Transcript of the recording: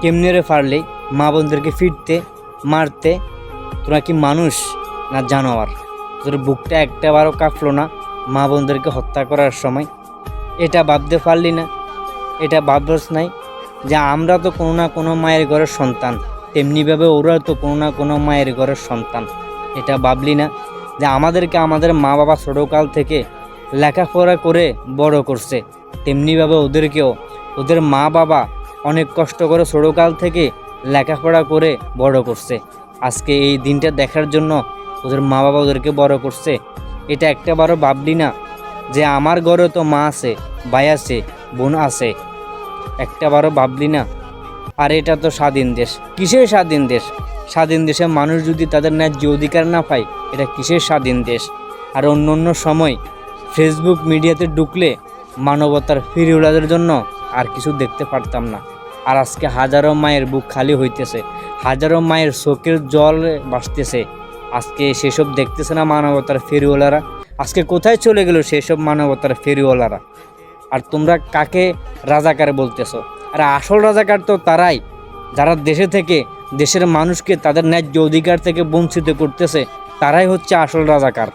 কেমনে রে পারলে মা বোনদেরকে ফিরতে মারতে? তোরা কি মানুষ না জানোয়ার? তোর বুকটা একটাবারও কাঁপলো না মা বোনদেরকে হত্যা করার সময়? এটা ভাবতে পারলি না? এটা ভাবস নাই যে আমরা তো কোনো না কোনো মায়ের ঘরের সন্তান, তেমনিভাবে ওরাও তো কোনো না কোনো মায়ের ঘরের সন্তান? এটা ভাবলি না যে আমাদেরকে আমাদের মা বাবা ছোটোকাল থেকে লেখাপড়া করে বড় করছে, তেমনিভাবে ওদেরকেও ওদের মা বাবা অনেক কষ্ট করে ছোটোকাল থেকে লেখাপড়া করে বড় করছে। আজকে এই দিনটা দেখার জন্য ওদের মা বাবা ওদেরকে বড় করছে। এটা একটাবারও ভাবলি না যে আমার ঘরে তো মা আছে, ভাই আছে, বোন আছে? একটাবারও ভাবলি না? আর এটা তো স্বাধীন দেশ। কিসের স্বাধীন দেশ? স্বাধীন দেশে মানুষ যদি তাদের ন্যায্য অধিকার না পায়, এটা কিসের স্বাধীন দেশ? আর অন্য অন্য সময় ফেসবুক মিডিয়াতে ঢুকলে মানবতার ফিরিওয়ালাদের জন্য আর কিছু দেখতে পারতাম না। আর আজকে হাজারো মায়ের বুক খালি হইতেছে, হাজারো মায়ের চোখের জল ভাসতেছে। আজকে সেসব দেখতেছে না মানবতার ফেরিওয়ালারা? আজকে কোথায় চলে গেল সেসব মানবতার ফেরিওয়ালারা? আর তোমরা কাকে রাজাকার বলতেছো? আর আসল রাজাকার তো তারাই যারা দেশে থেকে দেশের মানুষকে তাদের ন্যায্য অধিকার থেকে বঞ্চিত করতেছে, তারাই হচ্ছে আসল রাজাকার।